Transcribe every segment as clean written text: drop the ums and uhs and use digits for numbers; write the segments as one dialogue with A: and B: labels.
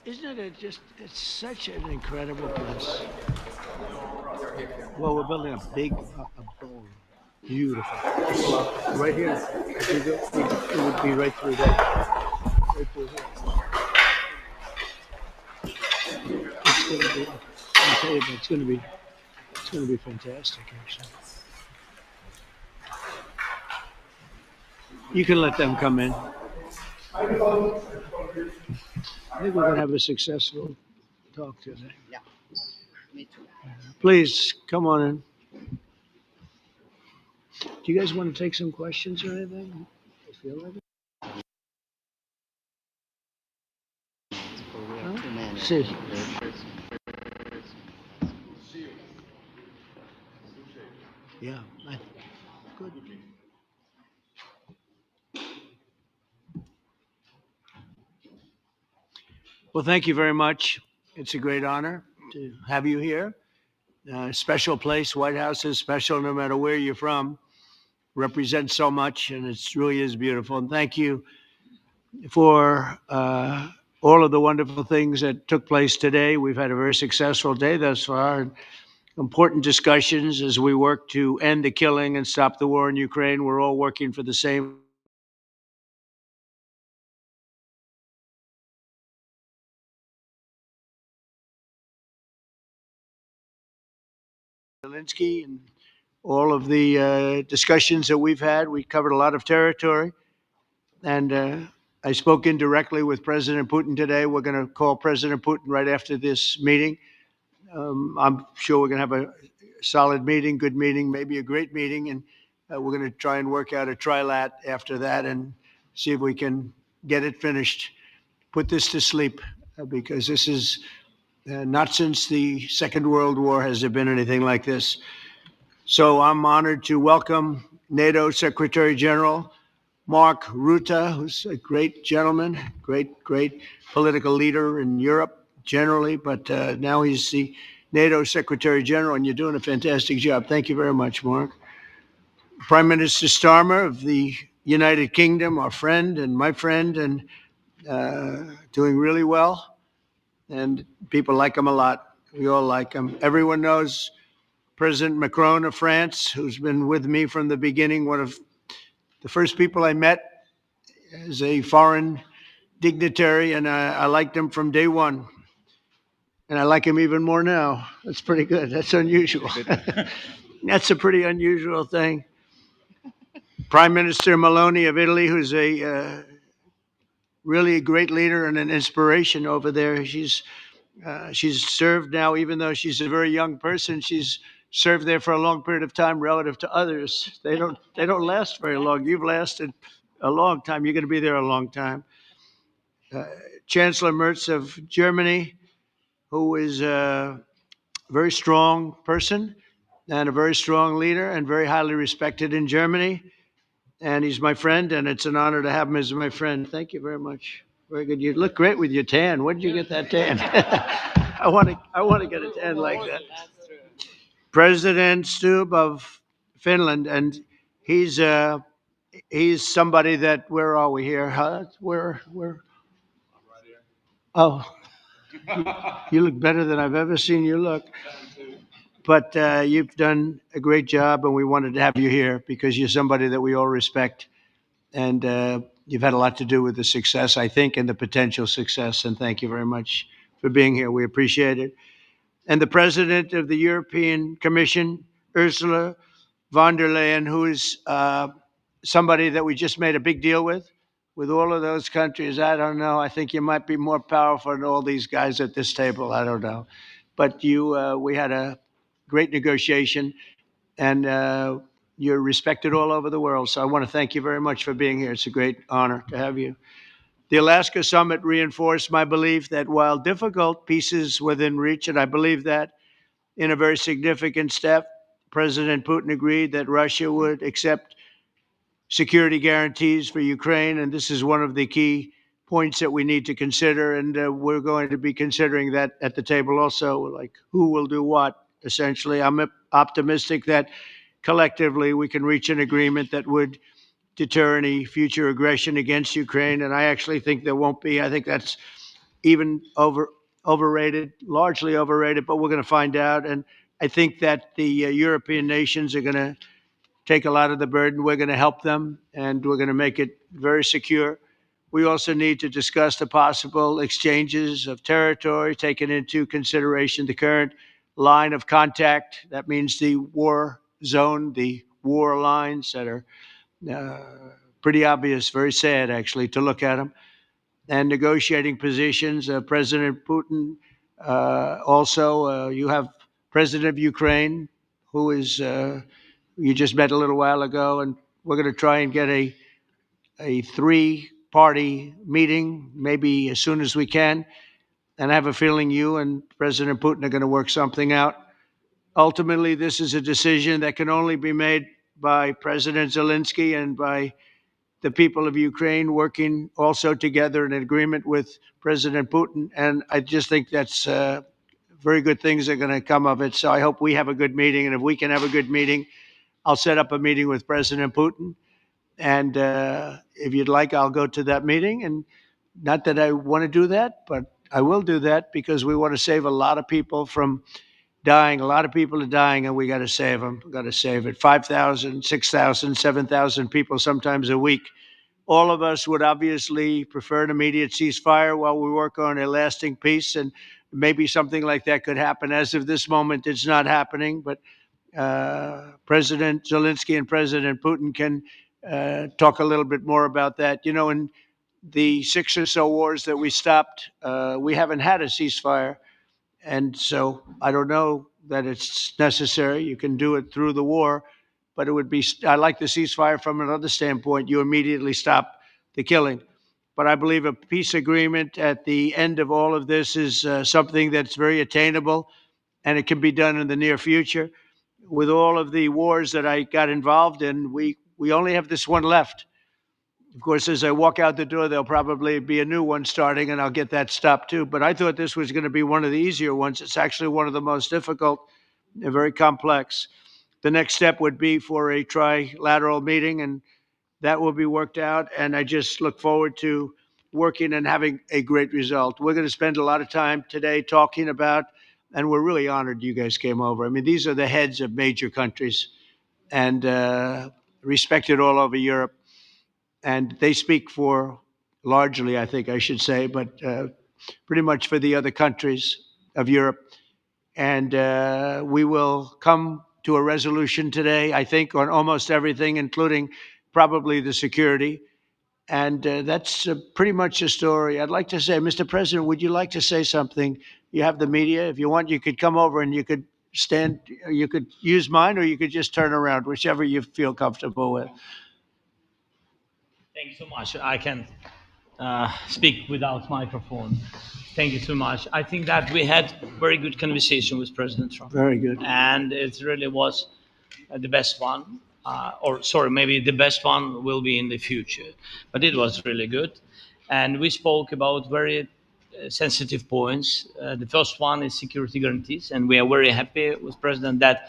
A: Isn't it just, it's such an incredible place. Well, we're building a big, a bone. Beautiful. Right here. If you go, it would be right through there. Right through here. It's going to be, I'll tell you, it's going to be fantastic, actually. You can let them come in. I think we're going to have a successful talk today.
B: Yeah, me too.
A: Please, come on in. Do you guys want to take some questions or anything? I feel like it. Huh? See. Yeah, good. Well, thank you very much. It's a great honor to have you here. Special place. White House is special no matter where you're from. Represents so much, and it really is beautiful. And thank you for all of the wonderful things that took place today. We've had a very successful day thus far. Important discussions as we work to end the killing and stop the war in Ukraine. We're all working for the same. Zelensky and all of the discussions that we've had. We covered a lot of territory. And I spoke indirectly with President Putin today. We're going to call President Putin right after this meeting. I'm sure we're going to have a solid meeting, good meeting, maybe a great meeting. And we're going to try and work out a trilat after that and see if we can get it finished, put this to sleep, because this is not since the Second World War has there been anything like this. So I'm honored to welcome NATO Secretary General Mark Rutte, who's a great gentleman, great political leader in Europe generally, but now he's the NATO Secretary General, and you're doing a fantastic job. Thank you very much, Mark. Prime Minister Starmer of the United Kingdom, our friend and my friend, and doing really well. And people like him a lot. We all like him. Everyone knows President Macron of France, who's been with me from the beginning, one of the first people I met as a foreign dignitary, and I liked him from day one. And I like him even more now. That's pretty good. That's unusual. That's a pretty unusual thing. Prime Minister Meloni of Italy, who's a really a great leader and an inspiration over there. She's served now, even though she's a very young person, she's served there for a long period of time relative to others. They don't last very long. You've lasted a long time. You're going to be there a long time. Chancellor Merz of Germany, who is a very strong person and a very strong leader and very highly respected in Germany. And he's my friend, and it's an honor to have him as my friend. Thank you very much. Very good. You look great with your tan. Where did you get that tan? I want to get a tan like that. President Stubb of Finland, and he's somebody that, where are we here? Huh? Where? Oh, you look better than I've ever seen you look. But you've done a great job, and we wanted to have you here because you're somebody that we all respect. And you've had a lot to do with the success, I think, and the potential success. And thank you very much for being here. We appreciate it. And the president of the European Commission, Ursula von der Leyen, who is somebody that we just made a big deal with all of those countries. I don't know. I think you might be more powerful than all these guys at this table. I don't know. But we had a great negotiation, and you're respected all over the world. So I want to thank you very much for being here. It's a great honor to have you. The Alaska Summit reinforced my belief that while difficult, peace is within reach, and I believe that in a very significant step, President Putin agreed that Russia would accept security guarantees for Ukraine, and this is one of the key points that we need to consider, and we're going to be considering that at the table also, like who will do what, essentially. I'm optimistic that collectively we can reach an agreement that would deter any future aggression against Ukraine, and I actually think there won't be. I think that's even overrated, largely overrated, but we're going to find out. And I think that the European nations are going to take a lot of the burden. We're going to help them, and we're going to make it very secure. We also need to discuss the possible exchanges of territory, taking into consideration the current line of contact. That means the war zone, the war lines that are uh, pretty obvious, very sad actually to look at them, and negotiating positions. President Putin, also, you have President of Ukraine, who is you just met a little while ago, and we're going to try and get a three-party meeting, maybe as soon as we can. And I have a feeling you and President Putin are going to work something out. Ultimately, this is a decision that can only be made by President Zelensky and by the people of Ukraine working also together in agreement with President Putin. And I just think that's very good things are going to come of it. So I hope we have a good meeting. And if we can have a good meeting, I'll set up a meeting with President Putin. And if you'd like, I'll go to that meeting. And not that I want to do that, but I will do that because we want to save a lot of people from dying. A lot of people are dying, and we got to save them. We got to save it. 5,000, 6,000, 7,000 people sometimes a week. All of us would obviously prefer an immediate ceasefire while we work on a lasting peace, and maybe something like that could happen. As of this moment, it's not happening, but President Zelensky and President Putin can talk a little bit more about that. You know, in the 6 or so wars that we stopped, we haven't had a ceasefire. And so I don't know that it's necessary. You can do it through the war, but it would be, I like the ceasefire from another standpoint. You immediately stop the killing. But I believe a peace agreement at the end of all of this is something that's very attainable, and it can be done in the near future. With all of the wars that I got involved in, we only have this one left. Of course, as I walk out the door, there'll probably be a new one starting, and I'll get that stopped too. But I thought this was going to be one of the easier ones. It's actually one of the most difficult and very complex. The next step would be for a trilateral meeting, and that will be worked out. And I just look forward to working and having a great result. We're going to spend a lot of time today talking about, and we're really honored you guys came over. I mean, these are the heads of major countries and respected all over Europe. And they speak for, largely, I think I should say, but pretty much for the other countries of Europe. And we will come to a resolution today, I think, on almost everything, including probably the security. And that's pretty much the story. I'd like to say, Mr. President, would you like to say something? You have the media. If you want, you could come over and you could stand, you could use mine, or you could just turn around, whichever you feel comfortable with.
C: Thank you so much. I can speak without microphone. Thank you so much. I think that we had very good conversation with President Trump.
A: Very good.
C: And it really was the best one. Or sorry, maybe the best one will be in the future. But it was really good. And we spoke about very sensitive points. The first one is security guarantees. And we are very happy with President that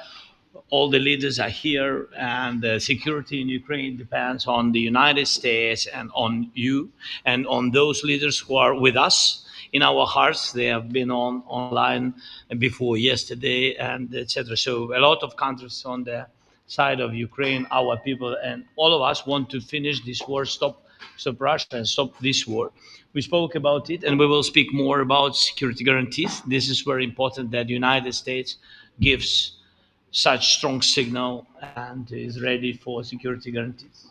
C: all the leaders are here, and the security in Ukraine depends on the United States and on you and on those leaders who are with us in our hearts. They have been online before yesterday, and etc. So a lot of countries on the side of Ukraine, our people, and all of us want to finish this war, stop Russia and stop this war. We spoke about it, and we will speak more about security guarantees. This is very important that the United States gives such strong signal and is ready for security guarantees.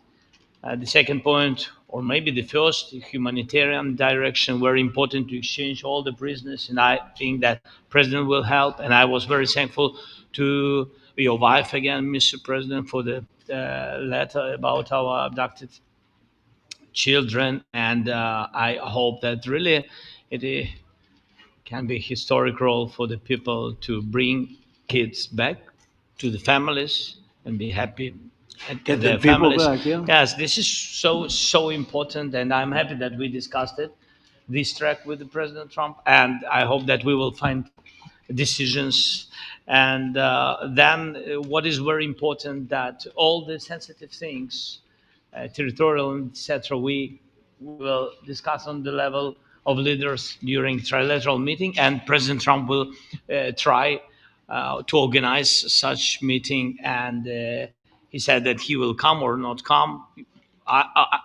C: The second point, or maybe the first, humanitarian direction, very important to exchange all the prisoners, and I think that President will help. And I was very thankful to your wife again, Mr. President, for the letter about our abducted children, and I hope that really it can be a historic role for the people to bring kids back to the families and be happy at
A: Get
C: their
A: the people
C: families.
A: back, yeah.
C: Yes, this is so important, and I'm happy that we discussed it, this track with the President Trump, and I hope that we will find decisions. And then what is very important, that all the sensitive things, territorial, etc., we will discuss on the level of leaders during trilateral meeting, and President Trump will try to organize such meeting. And he said that he will come or not come.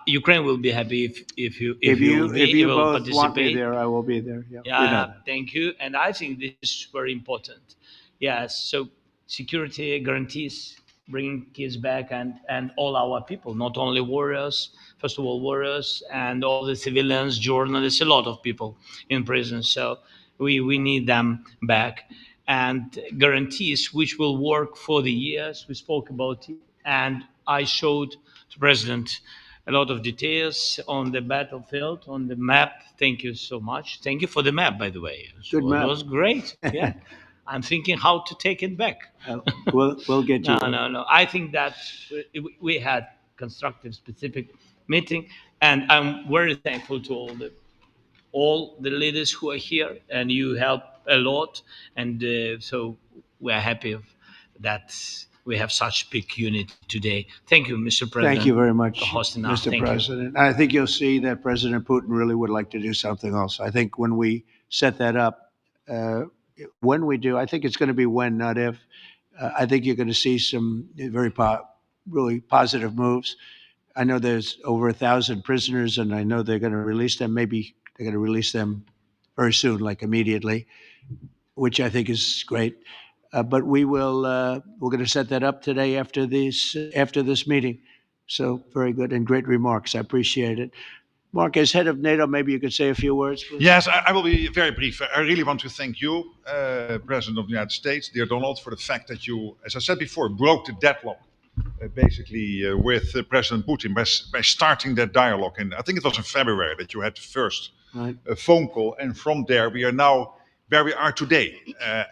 C: Ukraine will be happy if you will
A: both want me
C: participate.
A: there, I will be there. Yeah, you know
C: Yeah,
A: that.
C: thank you. And I think this is very important. Yes, so security guarantees bringing kids back, and all our people, not only warriors, first of all, warriors and all the civilians, journalists, a lot of people in prison. So we need them back. And guarantees which will work for the years. We spoke about it, and I showed the president a lot of details on the battlefield, on the map. Thank you so much. Thank you for the map, by the way.
A: Good
C: So it
A: map.
C: was great. Yeah. I'm thinking how to take it back.
A: We'll get you.
C: No. I think that we had constructive, specific meeting, and I'm very thankful to all the leaders who are here, and you help a lot, and so we are happy that we have such big unity today. Thank you, Mr. President.
A: Thank you very much,
C: for hosting us.
A: Mr.
C: Thank you.
A: President. I think you'll see that President Putin really would like to do something else. I think when we set that up, when we do, I think it's going to be when, not if. I think you're going to see some really positive moves. I know there's over 1,000 prisoners, and I know they're going to release them. Maybe they're going to release them very soon, like immediately, which I think is great. But we're going to set that up today after this meeting. So very good and great remarks. I appreciate it. Mark, as head of NATO, maybe you could say a few words, please.
D: Yes, I will be very brief. I really want to thank you, President of the United States, dear Donald, for the fact that you, as I said before, broke the deadlock, basically with President Putin by starting that dialogue. And I think it was in February that you had the first phone call. And from there, we are now where we are today.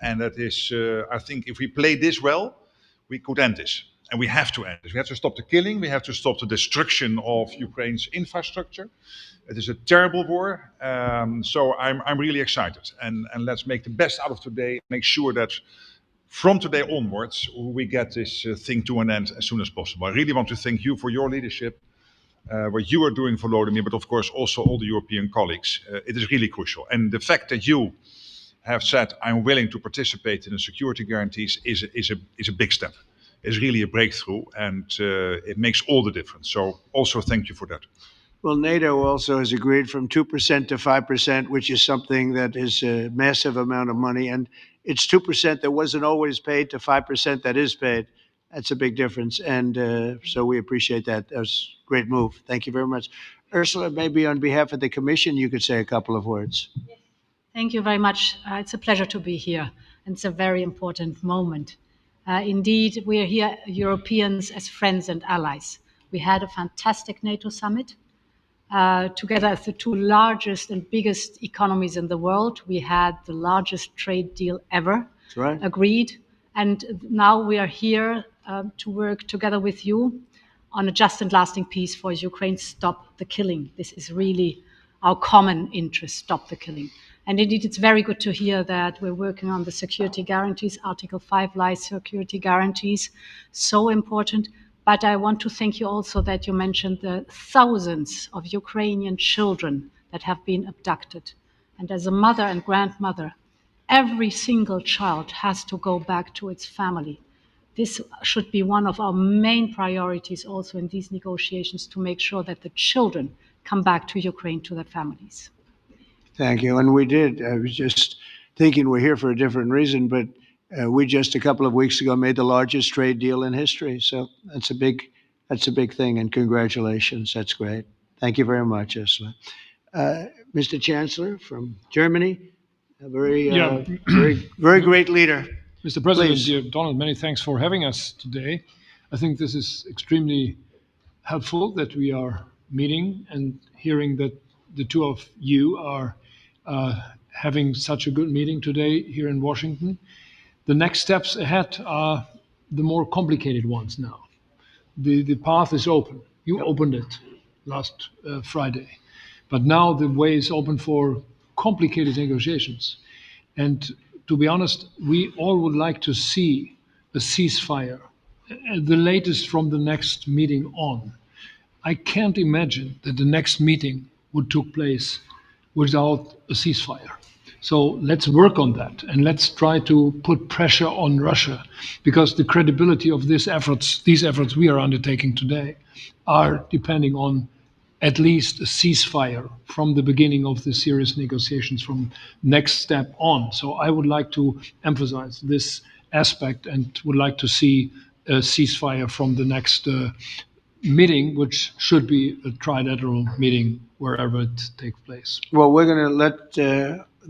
D: And that is, I think, if we play this well, we could end this. And we have to end this. We have to stop the killing. We have to stop the destruction of Ukraine's infrastructure. It is a terrible war. So I'm really excited. And let's make the best out of today. Make sure that from today onwards, we get this thing to an end as soon as possible. I really want to thank you for your leadership, what you are doing for Volodymyr, but of course also all the European colleagues. It is really crucial. And the fact that you have said, I'm willing to participate in the security guarantees is a big step. It's really a breakthrough, and it makes all the difference. So also thank you for that.
A: Well, NATO also has agreed from 2% to 5%, which is something that is a massive amount of money. And it's 2% that wasn't always paid to 5% that is paid. That's a big difference. And so we appreciate that. That was a great move. Thank you very much. Ursula, maybe on behalf of the Commission, you could say a couple of words.
E: Thank you very much. It's a pleasure to be here. And it's a very important moment. Indeed, we are here, Europeans, as friends and allies. We had a fantastic NATO summit. Together as the two largest and biggest economies in the world, we had the largest trade deal ever agreed. And now we are here to work together with you on a just and lasting peace for Ukraine. Stop the killing. This is really our common interest, stop the killing. And indeed, it's very good to hear that we're working on the security guarantees, Article 5 life security guarantees, so important. But I want to thank you also that you mentioned the thousands of Ukrainian children that have been abducted. And as a mother and grandmother, every single child has to go back to its family. This should be one of our main priorities also in these negotiations, to make sure that the children come back to Ukraine, to their families.
A: Thank you. And we did. I was just thinking we're here for a different reason, but we just a couple of weeks ago made the largest trade deal in history. So that's a big thing. And congratulations. That's great. Thank you very much, Ursula. Mr. Chancellor from Germany, a very great leader.
F: Mr. President,
A: Please.
F: dear Donald, many thanks for having us today. I think this is extremely helpful that we are meeting and hearing that the two of you are having such a good meeting today here in Washington. The next steps ahead are the more complicated ones now. The path is open. You opened it last Friday. But now the way is open for complicated negotiations. And to be honest, we all would like to see a ceasefire, the latest from the next meeting on. I can't imagine that the next meeting would take place without a ceasefire. So let's work on that, and let's try to put pressure on Russia, because the credibility of these efforts we are undertaking today, are depending on at least a ceasefire from the beginning of the serious negotiations from next step on. So I would like to emphasize this aspect and would like to see a ceasefire from the next meeting, which should be a trilateral meeting wherever it takes place.
A: Well, we're going to let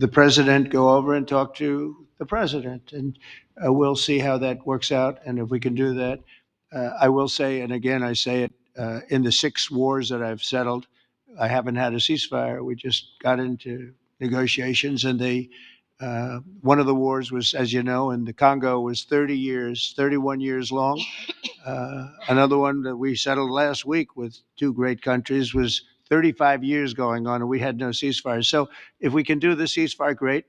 A: the president go over and talk to the president, and we'll see how that works out. And if we can do that, I will say, and again, I say it, in the 6 wars that I've settled, I haven't had a ceasefire. We just got into negotiations, and one of the wars was, as you know, in the Congo was 31 years long. Another one that we settled last week with 2 great countries was 35 years going on, and we had no ceasefire. So if we can do the ceasefire, great.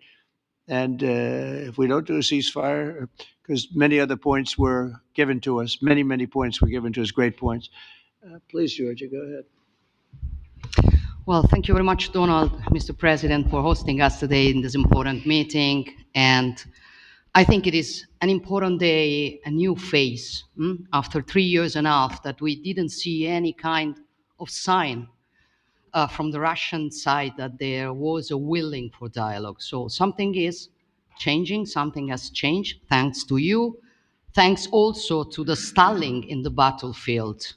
A: And if we don't do a ceasefire, because many other points were given to us, many points were given to us, great points. Please, Georgia, go ahead.
B: Well, thank you very much, Donald, Mr. President, for hosting us today in this important meeting. And I think it is an important day, a new phase, after 3 years and a half that we didn't see any kind of sign from the Russian side that there was a willing for dialogue. So something is changing, something has changed, thanks to you. Thanks also to the stalling in the battlefield,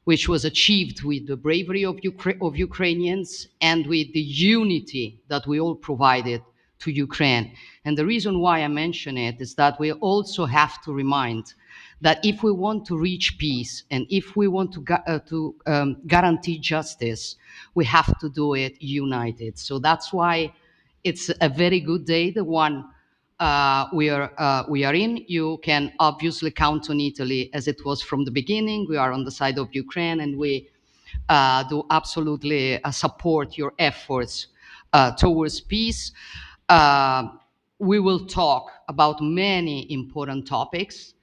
B: which was achieved with the bravery of Ukrainians and with the unity that we all provided to Ukraine. And the reason why I mention it is that we also have to remind that if we want to reach peace and if we want to guarantee justice, we have to do it united. So that's why it's a very good day, the one we are in. You can obviously count on Italy as it was from the beginning. We are on the side of Ukraine, and we do absolutely support your efforts towards peace. We will talk about many important topics.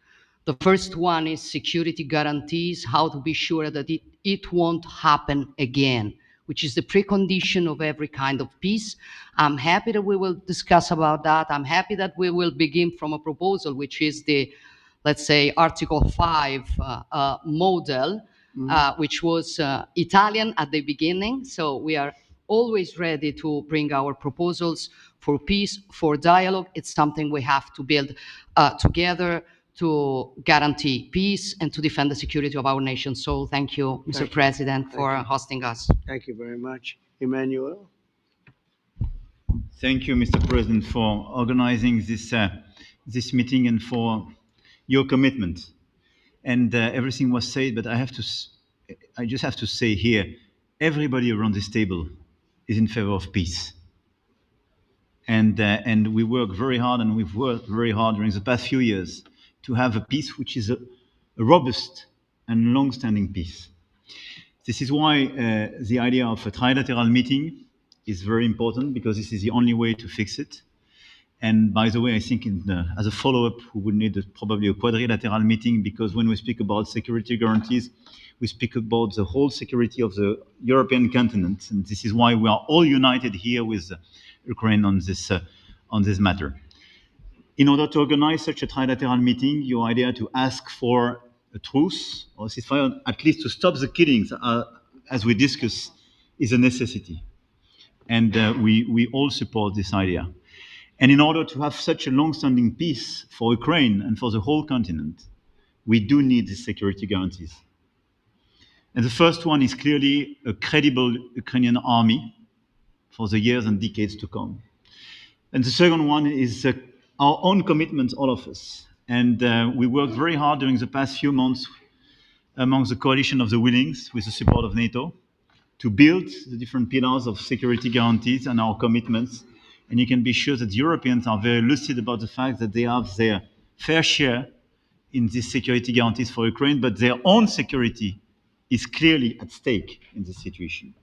B: The first one is security guarantees, how to be sure that it won't happen again, which is the precondition of every kind of peace. I'm happy that we will discuss about that. I'm happy that we will begin from a proposal, which is the, let's say, Article 5 model, which was Italian at the beginning. So we are always ready to bring our proposals for peace, for dialogue. It's something we have to build together to guarantee peace and to defend the security of our nation. So thank you, Mr. President, for hosting us.
A: Thank you very much. Emmanuel?
G: Thank you, Mr. President, for organizing this meeting and for your commitment. And everything was said, but I just have to say here, everybody around this table is in favor of peace. And we work very hard, and we've worked very hard during the past few years to have a peace which is a robust and long-standing peace. This is why the idea of a trilateral meeting is very important, because this is the only way to fix it. And by the way, I think as a follow-up, we would need probably a quadrilateral meeting, because when we speak about security guarantees, we speak about the whole security of the European continent. And this is why we are all united here with Ukraine on this matter. In order to organize such a trilateral meeting, your idea to ask for a truce or ceasefire, at least to stop the killings, as we discussed, is a necessity. And we all support this idea. And in order to have such a long-standing peace for Ukraine and for the whole continent, we do need these security guarantees. And the first one is clearly a credible Ukrainian army for the years and decades to come. And the second one is our own commitment, all of us. And we worked very hard during the past few months among the coalition of the willings, with the support of NATO, to build the different pillars of security guarantees and our commitments. And you can be sure that the Europeans are very lucid about the fact that they have their fair share in these security guarantees for Ukraine, but their own security is clearly at stake in this situation.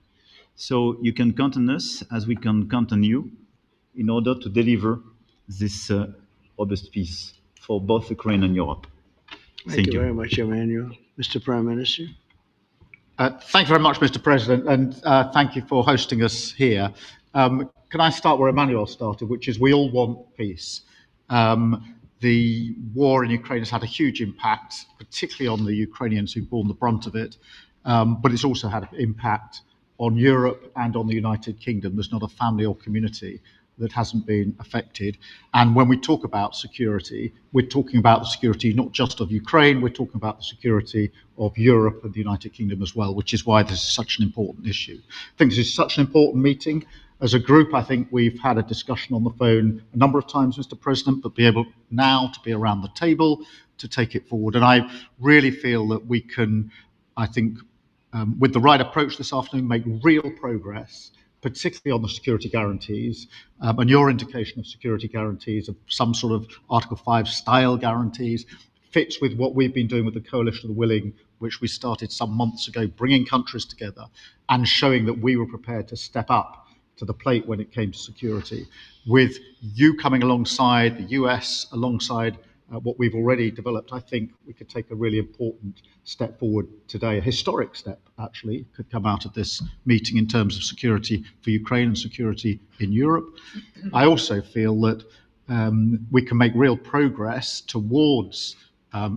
G: So you can count on us, as we can count on you, in order to deliver this robust peace for both Ukraine and Europe.
A: Thank you very much, Emmanuel. Mr. Prime Minister?
H: Thank you very much, Mr. President, and thank you for hosting us here. Can I start where Emmanuel started, which is we all want peace. The war in Ukraine has had a huge impact, particularly on the Ukrainians who've borne the brunt of it, but it's also had an impact on Europe and on the United Kingdom. There's not a family or community that hasn't been affected. And when we talk about security, we're talking about the security not just of Ukraine, we're talking about the security of Europe and the United Kingdom as well, which is why this is such an important issue. I think this is such an important meeting. As a group, I think we've had a discussion on the phone a number of times, Mr. President, but be able now to be around the table to take it forward. And I really feel that we can, I think, with the right approach this afternoon, make real progress, particularly on the security guarantees, and your indication of security guarantees of some sort of Article 5 style guarantees fits with what we've been doing with the Coalition of the Willing, which we started some months ago, bringing countries together and showing that we were prepared to step up to the plate when it came to security. With you coming alongside, the US alongside what we've already developed, I think we could take a really important step forward today. A historic step, actually, could come out of this meeting in terms of security for Ukraine and security in Europe. I also feel that we can make real progress towards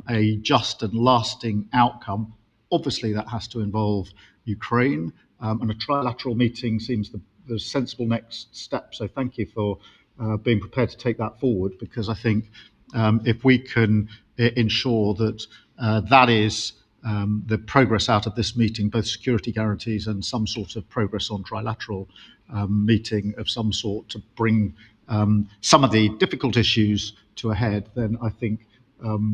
H: a just and lasting outcome. Obviously, that has to involve Ukraine, and a trilateral meeting seems the sensible next step. So thank you for being prepared to take that forward, because I think if we can ensure that that is the progress out of this meeting, both security guarantees and some sort of progress on trilateral meeting of some sort to bring some of the difficult issues to a head, then I think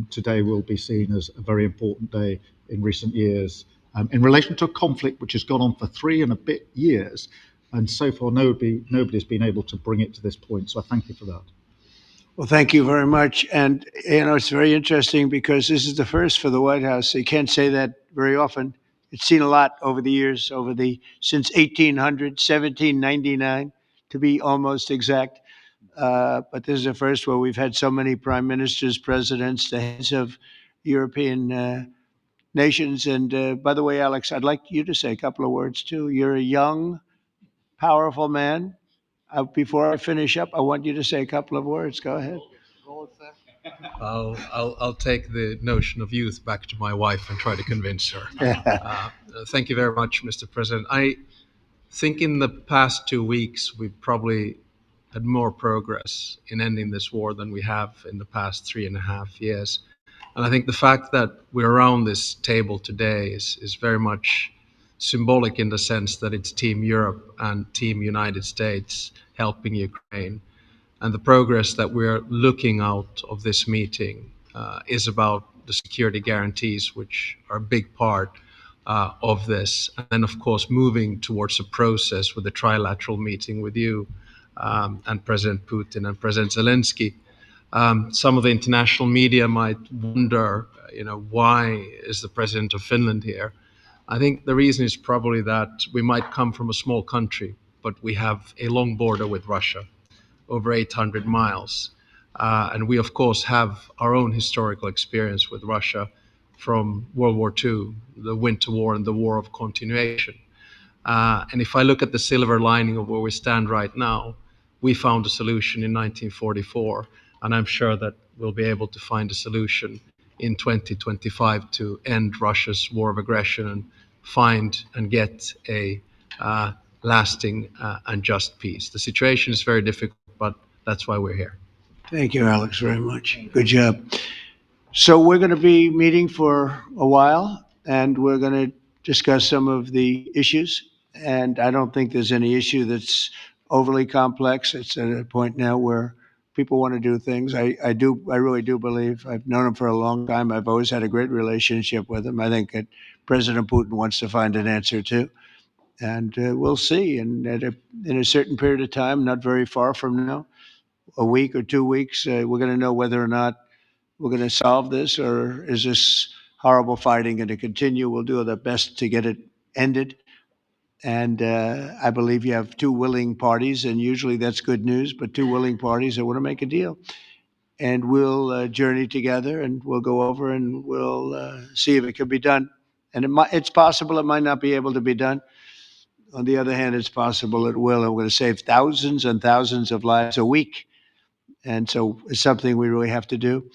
H: today will be seen as a very important day in recent years in relation to a conflict which has gone on for 3 and a bit years. And so far, nobody's been able to bring it to this point. So I thank you for that.
A: Well, thank you very much. And, it's very interesting because this is the first for the White House. You can't say that very often. It's seen a lot over the years, since 1800, 1799, to be almost exact. But this is the first where we've had so many prime ministers, presidents, the heads of European nations. And by the way, Alex, I'd like you to say a couple of words too. You're a young, powerful man. Before I finish up, I want you to say a couple of words. Go ahead.
I: I'll take the notion of youth back to my wife and try to convince her. Thank you very much, Mr. President. I think in the past 2 weeks, we've probably had more progress in ending this war than we have in the past 3.5 years. And I think the fact that we're around this table today is very much symbolic in the sense that it's Team Europe and Team United States helping Ukraine. And the progress that we're looking out of this meeting is about the security guarantees, which are a big part of this. And then, of course, moving towards a process with a trilateral meeting with you and President Putin and President Zelensky. Some of the international media might wonder, why is the president of Finland here? I think the reason is probably that we might come from a small country, but we have a long border with Russia, over 800 miles. And we, of course, have our own historical experience with Russia from World War II, the Winter War and the War of Continuation. And if I look at the silver lining of where we stand right now, we found a solution in 1944, and I'm sure that we'll be able to find a solution in 2025 to end Russia's war of aggression and find and get a lasting and just peace. The situation is very difficult, but that's why we're here.
A: Thank you, Alex, very much. Good job. So we're going to be meeting for a while, and we're going to discuss some of the issues. And I don't think there's any issue that's overly complex. It's at a point now where people want to do things. I really do believe. I've known him for a long time. I've always had a great relationship with him. I think that President Putin wants to find an answer too. And we'll see. And in a certain period of time, not very far from now, a week or 2 weeks, we're going to know whether or not we're going to solve this, or is this horrible fighting going to continue? We'll do our best to get it ended. And I believe you have 2 willing parties, and usually that's good news, but 2 willing parties that want to make a deal. And we'll journey together, and we'll go over and we'll see if it can be done. And it's possible it might not be able to be done. On the other hand, it's possible it will, and we're going to save thousands and thousands of lives a week. And so it's something we really have to do,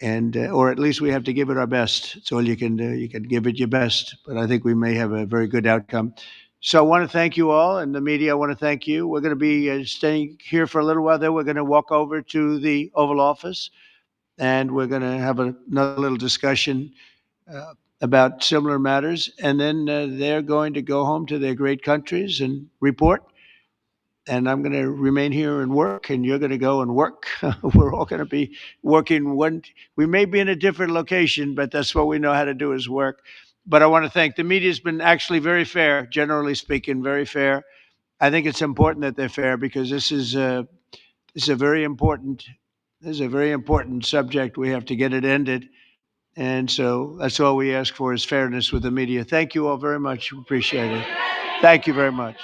A: and or at least we have to give it our best. It's all you can do. You can give it your best, but I think we may have a very good outcome. So I want to thank you all, and the media, I want to thank you. We're going to be staying here for a little while. Then we're going to walk over to the Oval Office, and we're going to have another little discussion about similar matters. And then they're going to go home to their great countries and report. And I'm going to remain here and work, and you're going to go and work. We're all going to be working we may be in a different location, but that's what we know how to do is work. But I want to thank the media. Has been actually very fair, generally speaking, very fair. I think it's important that they're fair because this is a very important subject. We have to get it ended. And so that's all we ask for is fairness with the media. Thank you all very much. Appreciate it. Thank you very much.